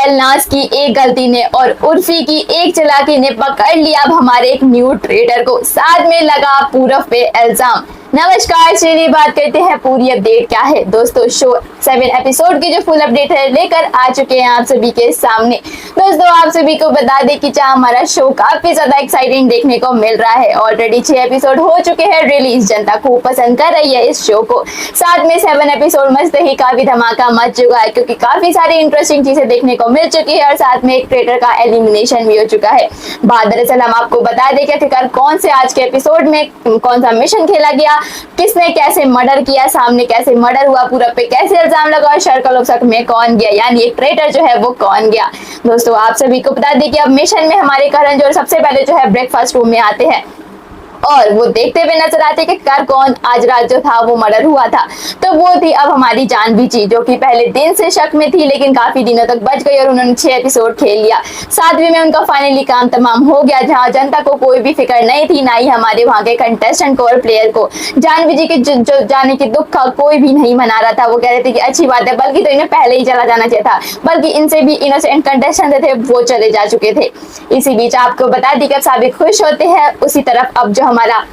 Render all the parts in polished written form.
एलनाज की एक गलती ने और उर्फी की एक चालाकी ने पकड़ लिया अब हमारे एक न्यू ट्रेडर को, साथ में लगा पूरब पे इल्जाम। नमस्कार, चलिए बात करते हैं पूरी अपडेट क्या है। दोस्तों, शो 7 एपिसोड की जो फुल अपडेट है लेकर आ चुके हैं आप सभी के सामने। दोस्तों, आप सभी को बता दें कि जहां हमारा शो काफी ज्यादा एक्साइटिंग देखने को मिल रहा है। ऑलरेडी 6 एपिसोड हो चुके हैं रिलीज, जनता खूब पसंद कर रही है इस शो को। साथ में 7 एपिसोड मस्त ही काफी धमाका मच चुका है, क्योंकि काफी सारी इंटरेस्टिंग चीजें देखने को मिल चुकी है और साथ में एक ट्रेडर का एलिमिनेशन भी हो चुका है। दरअसल हम आपको बता दें कि आखिरकार कौन से आज के एपिसोड में कौन सा मिशन खेला गया, किसने कैसे मर्डर किया, सामने कैसे मर्डर हुआ, पूरब पे कैसे इल्जाम लगा और सर्कल ऑफ शक में कौन गया, यानी एक ट्रेटर जो है वो कौन गया। दोस्तों, आप सभी को बता दें कि अब मिशन में हमारे करण जो सबसे पहले जो है ब्रेकफास्ट रूम में आते हैं और वो देखते हुए नजर आते कि कर कौन आज रात जो था वो मर्डर हुआ था। तो वो थी अब हमारी जानवी जी, जो कि पहले दिन से शक में थी लेकिन काफी दिनों तक बच गई और उन्होंने 6 एपिसोड खेल लिया। 7वें में उनका फाइनली काम तमाम हो गया, जहां जनता को कोई भी फिक्र नहीं थी, ना ही हमारे वहां के कंटेस्टेंट को और प्लेयर को। जानवी जी के जो जाने के दुख का कोई भी नहीं मना रहा था। वो कह रहे थे कि अच्छी बात है, बल्कि तो इन्हें पहले ही चला जाना चाहिए था, बल्कि इनसे भी इनोसेंट कंटेस्टेंट थे वो चले जा चुके थे। इसी बीच आपको बता दी कि अब सभी खुश होते हैं, उसी तरफ अब जो हमारा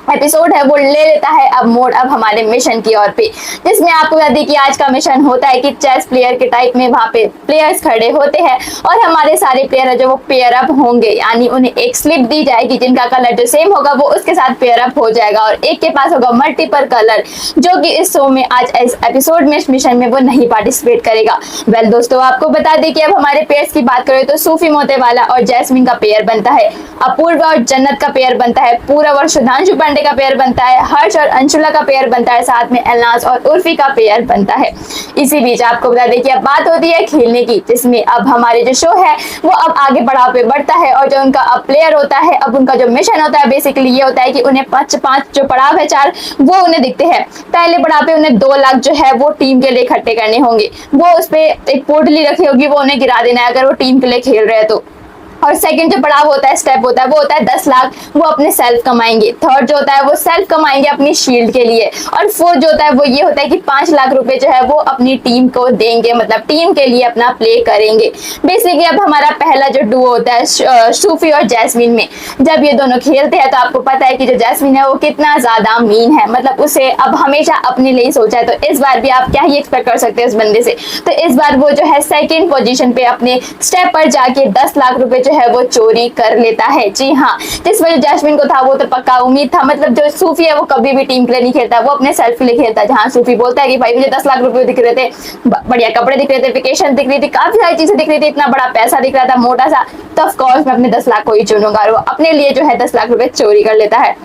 एपिसोड है वो ले लेता है अब मोड़ अब हमारे मिशन की ओर पे, जिसमें आपको बता दें कि आज का मिशन होता है कि चेस प्लेयर के टाइप में वहां पे प्लेयर्स खड़े होते हैं और हमारे सारे प्लेयर है जो वो पेयर अप होंगे, यानी उन्हें एक स्लिप दी जाएगी जिनका कलर जो सेम होगा वो उसके साथ पेयर अप हो जाएगा और एक के पास होगा मल्टीपल कलर, जो कि इस शो में आज इस एपिसोड में इस मिशन में वो नहीं पार्टिसिपेट करेगा। वेल दोस्तों, आपको बता दें कि अब हमारे पेयर्स की बात करें तो सूफी मोतेवाला और जैस्मिन का पेयर बनता है, अपूर्वा और जन्नत का पेयर बनता है, पूरब और सुधांशु पांडे का पेयर बनता है, हर्ष और अंशुला का पेयर बनता है, साथ में एलनाज और उर्फी का पेयर बनता है। इसी बीच आपको बता दें कि अब बात होती है खेलने की, जिसमें अब हमारे जो शो है वो अब आगे बढ़ाव पे बढ़ता है और जो उनका अब प्लेयर होता है, अब उनका जो मिशन होता है बेसिकली ये होता है कि उन्हें 5 जो पड़ाव है 4 वो उन्हें दिखते हैं। पहले पड़ाव पे उन्हें 2 लाख जो है वो टीम के लिए इकट्ठे करने होंगे, वो उस पे एक पोटली रखी होगी, वो उन्हें गिरा देना है अगर वो टीम के लिए खेल रहे हैं तो। और सेकंड जो पड़ाव होता है, स्टेप होता है, वो होता है 10 लाख, वो अपने सेल्फ कमाएंगे। थर्ड जो होता है वो सेल्फ कमाएंगे अपनी शील्ड के लिए। और फोर्थ जो होता है वो ये होता है कि 5 लाख रुपए जो है वो अपनी टीम को देंगे, मतलब टीम के लिए अपना प्ले करेंगे। बेसिकली अब हमारा पहला जो डुओ होता है सूफी और जैस्मिन में, जब ये दोनों खेलते हैं तो आपको पता है कि जो जैस्मिन है वो कितना ज्यादा मीन है, मतलब उसे अब हमेशा अपने लिए ही सोचा है। तो इस बार भी आप क्या ही एक्सपेक्ट कर सकते हैं इस बंदे से। तो इस बार वो जो है सेकेंड पोजिशन पे अपने स्टेप पर जाके 10 लाख रुपए है वो चोरी कर लेता है। जी हाँ, जिस वजह जैस्मिन को था वो तो पक्का उम्मीद था, मतलब जो सूफी है वो कभी भी टीम के लिए नहीं खेलता, वो अपने सेल्फ के लिए खेलता है। जहाँ सूफी बोलता है कि भाई मुझे 10 लाख रुपए दिख रहे थे, बढ़िया कपड़े दिख रहे थे, वेकेशन दिख रही थी, काफी सारी चीजें दिख रही थी, इतना बड़ा पैसा दिख रहा था मोटा सा, तो ऑफ कोर्स मैं अपने 10 लाख को ही चुनूंगा और वो अपने लिए जो है 10 लाख रुपए चोरी कर लेता है।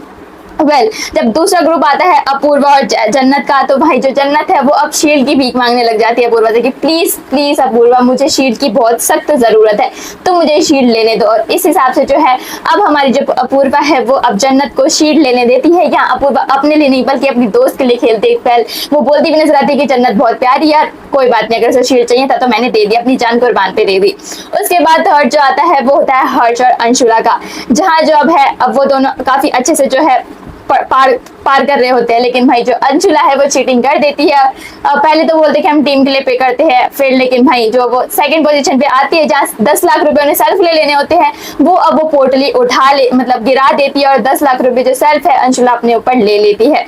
वेल, जब दूसरा ग्रुप आता है अपूर्वा और जन्नत का, तो भाई जो जन्नत है वो अब शील्ड की भीख मांगने लग जाती है अपूर्वा से कि प्लीज प्लीज अपूर्वा, मुझे शील्ड की बहुत सख्त जरूरत है, तो मुझे शील्ड लेने दो। और इस हिसाब से जो है अब हमारी जो अपूर्वा है वो अब जन्नत को शील्ड लेने देती है। या अपूर्वा अपने लिए नहीं बल्कि अपनी दोस्त के लिए खेलते है। वेल, वो बोलती भी नजर आती है कि जन्नत बहुत प्यारी यार, कोई बात नहीं, अगर उसे शील्ड चाहिए था तो मैंने दे दी, अपनी जान कुर्बान पे दे दी। उसके बाद थर्ड जो आता है वो होता है हर्ष और अंशुला का, जहाँ जो अब है अब वो दोनों काफी अच्छे से जो है पार कर रहे होते हैं, लेकिन भाई जो अंशुला है वो चीटिंग कर देती है। पहले तो बोलते कि हम टीम के लिए पे करते हैं, फिर लेकिन भाई जो वो सेकंड पोजीशन पे आती है जहाँ 10 लाख रुपए उन्हें सेल्फ ले लेने होते हैं, वो अब वो पोटली उठा ले मतलब गिरा देती है और 10 लाख रुपए जो सेल्फ है अंशुला अपने ऊपर ले लेती है।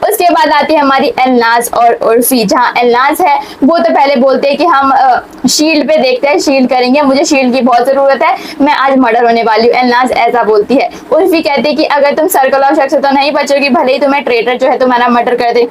उसके बाद आती है हमारी एलनाज और उर्फी, जहाँ एलनाज है वो तो पहले बोलते हैं कि हम शील्ड पे देखते हैं, शील्ड करेंगे, मुझे शील्ड की बहुत जरूरत है, मैं आज मर्डर होने वाली हूँ, एलनाज ऐसा बोलती है। उर्फी कहती है कि अगर तुम सर्कल ऑफ शक से तो नहीं बचोगी, भले ही तुम्हें ट्रेटर जो है तुम्हारा मर्डर कर दे।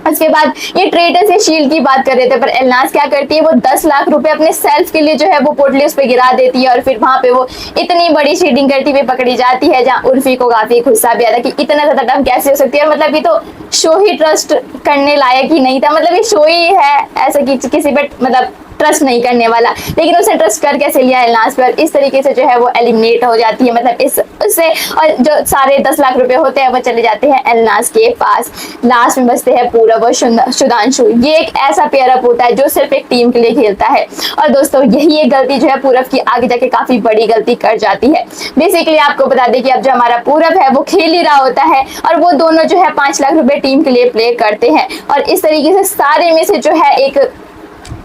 उसके बाद ये ट्रेटर से शील्ड की बात कर रहे थे, पर एलनाज क्या करती है, वो 10 लाख रुपए अपने सेल्फ के लिए जो है वो पोटली उस पे गिरा देती है और फिर वहां पे वो इतनी बड़ी चीटिंग करती हुई पकड़ी जाती है, जहाँ उर्फी को काफी गुस्सा भी आता कि इतना ज्यादा डम कैसे हो सकती है, मतलब ये तो शो ही ट्रस्ट करने लायक ही नहीं था, मतलब ये शो ही है ऐसा कि किसी पे मतलब ट्रस्ट नहीं करने वाला, लेकिन उसने ट्रस्ट कर कैसे लिया एलनाज पर। इस तरीके से जो है वो एलिमिनेट हो जाती है, मतलब इस उससे, और जो सारे 10 लाख रुपए होते हैं वो चले जाते हैं एलनाज के पास। लास्ट में बचते हैं पूरब और सुधांशु। ये एक ऐसा पेयर अप होता है जो सिर्फ एक टीम के लिए खेलता है, और दोस्तों यही एक गलती जो है पूरब की आगे जाके काफी बड़ी गलती कर जाती है। बेसिकली आपको बता दें कि अब जो हमारा पूरब है वो खेल ही रहा होता है और वो दोनों जो है 5 लाख रुपए टीम के लिए प्ले करते हैं, और इस तरीके से सारे में से जो है एक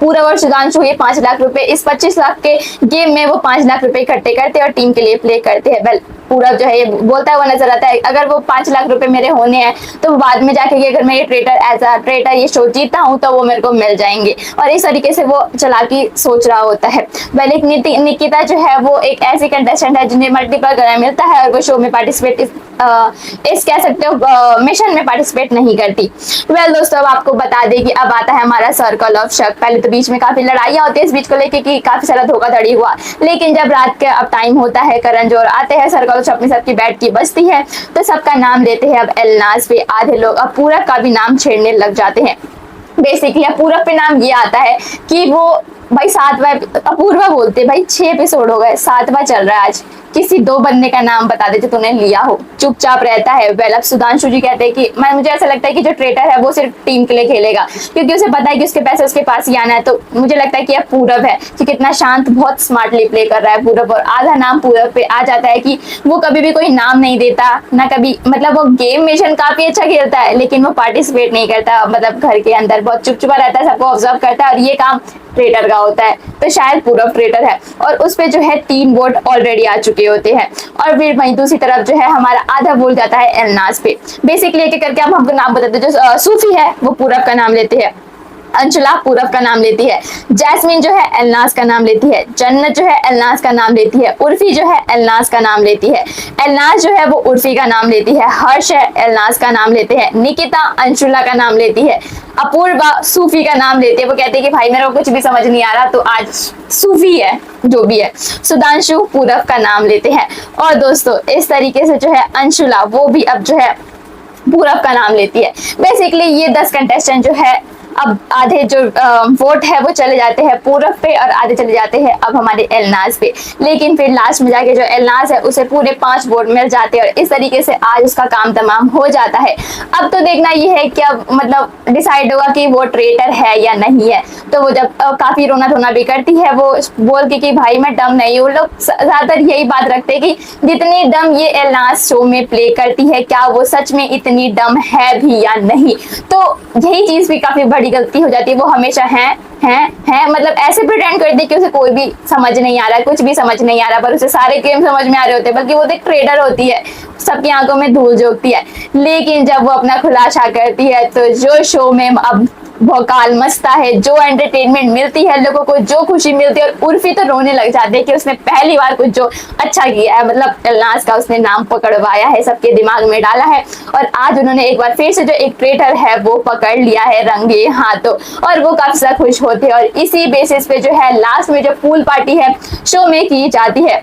पूरब और सुधांशु ये 5 लाख रुपए इस 25 लाख के गेम में वो 5 लाख रुपए इकट्ठे करते हैं और टीम के लिए प्ले करते हैं। वेल पूरब जो है ये बोलता हुआ नजर आता है अगर वो 5 लाख रुपए मेरे होने हैं तो बाद में जाके अगर मैं ये ट्रेडर एज अ ट्रेडर ये शो जीता हूँ तो वो मेरे को मिल जाएंगे, और इस तरीके से वो चालाकी सोच रहा होता है। वेल एक निकिता जो है वो एक ऐसी कंटेस्टेंट है जिन्हें मल्टीपल ग्रह मिलता है और वो शो में पार्टिसिपेट इस कह सकते हो मिशन में पार्टिसिपेट नहीं करती। वेल दोस्तों अब आपको बता दें कि अब आता है हमारा सर्कल ऑफ शक। पहले तो बीच में काफी लड़ाइयाँ होती है इस बीच को लेके कि काफी सारा धोखाधड़ी हुआ, लेकिन जब रात के अब टाइम होता है करण जोहर आते हैं, सर्कल ऑफ शक अपनी सबकी बैठ की बजती है तो सबका नाम लेते हैं अब एलनाज पे। आधे लोग अब पूरब का भी नाम छेड़ने लग जाते हैं। बेसिकली पूरब पे नाम ये आता है कि वो भाई 7वां अपूर्वा बोलते भाई 6 एपिसोड हो गए 7वां चल रहा है, आज किसी 2 बंदे का नाम बता दे जो तूने लिया हो। चुपचाप रहता है। वेल अब सुधांशु जी कहते हैं कि मुझे ऐसा लगता है कि जो ट्रेटर है वो सिर्फ टीम के लिए खेलेगा क्योंकि उसे पता है कि उसके पैसे उसके पास ही आना है। तो मुझे लगता है कि अब पूरब है कि कितना शांत बहुत स्मार्टली प्ले कर रहा है पूरब, और आधा नाम पूरब पे आ जाता है कि वो कभी भी कोई नाम नहीं देता ना कभी, मतलब वो गेम मिशन काफी अच्छा खेलता है लेकिन वो पार्टिसिपेट नहीं करता, मतलब घर के अंदर बहुत चुपचुपा रहता है, सबको ऑब्जर्व करता है और ये काम ट्रेडर का होता है। तो शायद पूरब ट्रेडर है और उस पे जो है 3 वोट ऑलरेडी आ चुके होते हैं। और फिर वहीं दूसरी तरफ जो है हमारा आधा वोट जाता है एलनाज पे। बेसिकली एक करके हम हमको नाम बताते हैं। जो सूफी है वो पूरब का नाम लेते हैं, अंशुला पूरब का नाम लेती है, जैस्मिन जो है एलनाज का नाम लेती है, जन्नत जो है एलनाज का नाम लेती है, उर्फी जो है एलनाज का नाम लेती है, एलनाज जो है वो उर्फी का नाम लेती है, हर्ष है एलनाज का नाम लेते हैं, निकिता अंशुला का नाम लेती है, अपूर्वा सूफी का नाम लेते हैं। वो कहते हैं कि भाई मेरे को कुछ भी समझ नहीं आ रहा तो आज सूफी है जो भी है। सुधांशु पूरब का नाम लेते हैं और दोस्तों इस तरीके से जो है अंशुला वो भी अब जो है पूरब का नाम लेती है। बेसिकली ये 10 कंटेस्टेंट जो है अब आधे जो वोट है वो चले जाते हैं पूरब पे और आधे चले जाते हैं अब हमारे एलनाज पे, लेकिन फिर लास्ट में जाके जो एलनाज है उसे पूरे 5 वोट मिल जाते हैं और इस तरीके से आज उसका काम तमाम हो जाता है। अब तो देखना ये है कि अब मतलब डिसाइड होगा कि वो ट्रेटर है या नहीं है। तो वो जब काफी रोना धोना भी करती है वो बोल के कि भाई मैं डम नहीं हूँ। लोग ज्यादातर यही बात रखते हैं कि जितनी डम ये एलनाज शो में प्ले करती है क्या वो सच में इतनी डम है भी या नहीं। तो यही चीज भी काफी बड़ी गलती हो जाती है। वो हमेशा है मतलब ऐसे प्रिटेंड करती है कि उसे कोई भी समझ नहीं आ रहा है, कुछ भी समझ नहीं आ रहा, पर उसे सारे गेम समझ में आ रहे होते हैं, बल्कि वो एक ट्रेडर होती है, सबकी आंखों में धूल झोंकती है। लेकिन जब वो अपना खुलासा करती है तो जो शो में अब भौकाल मचता है, जो एंटरटेनमेंट मिलती है लोगों को, जो खुशी मिलती है, और उर्फी तो रोने लग जाती है कि उसने पहली बार कुछ जो अच्छा किया है, मतलब एलनाज का उसने नाम पकड़वाया है, सबके दिमाग में डाला है और आज उन्होंने एक बार फिर से जो एक ट्रेटर है वो पकड़ लिया है रंगे हाथों, और वो काफी ज्यादा खुश होते हैं। और इसी बेसिस पे जो है लास्ट में जो पूल पार्टी है शो में की जाती है,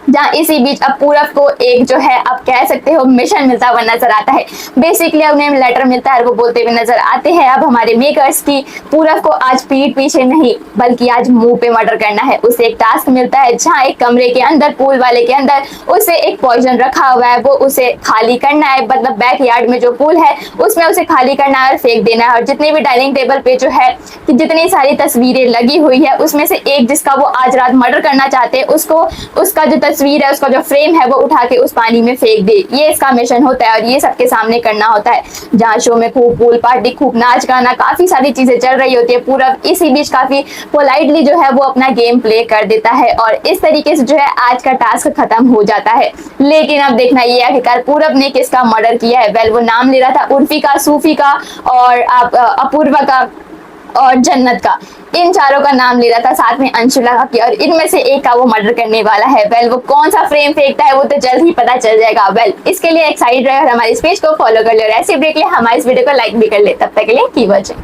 जहाँ इसी बीच अब पूरब को एक जो है अब कह सकते हो मिशन मिलता हुआ नजर आता है। बेसिकली उन्हें लेटर मिलता है और वो बोलते हुए नजर आते हैं अब हमारे मेकर्स की पूरब को आज पीठ पीछे नहीं बल्कि आज मुंह पे मर्डर करना है। उसे एक टास्क मिलता है जहाँ एक कमरे के अंदर पूल वाले के अंदर उसे एक पॉइजन रखा हुआ है, वो उसे खाली करना है, मतलब बैक यार्ड में जो पूल है उसमें उसे खाली करना है और फेंक देना है। और जितने भी डाइनिंग टेबल पे जो है कि जितनी सारी तस्वीरें लगी हुई है उसमें से एक जिसका वो आज रात मर्डर करना चाहते हैं उसको उसका जो तस्वीर है उसका जो फ्रेम है वो उठा के उस पानी में फेंक दे। ये इसका मिशन होता है और ये सबके सामने करना होता है। जहाँ शो में खूब पूल पार्टी, खूब नाच गाना, काफी सारी चीजें चल रही होती है। पूरब इसी बीच काफी पोलाइटली जो है वो अपना गेम प्ले कर देता है और इस तरीके से जो है आज का टास्क खत्म हो जाता है। लेकिन अब देखना ये आखिरकार पूरब ने किसका मर्डर किया है। वेल वो नाम ले रहा था उर्फी का, सूफी का और अपूर्वा का और जन्नत का, इन चारों का नाम ले रहा था, साथ में अंशुला का किया, और इनमें से एक का वो मर्डर करने वाला है। वेल वो कौन सा फ्रेम फेंकता है वो तो जल्द ही पता चल जाएगा। वेल इसके लिए एक्साइटेड रहे और हमारे इस पेज को फॉलो कर ले और ऐसे ब्रेक ले हमारे इस वीडियो को लाइक भी कर ले। तब तक के लिए की वजह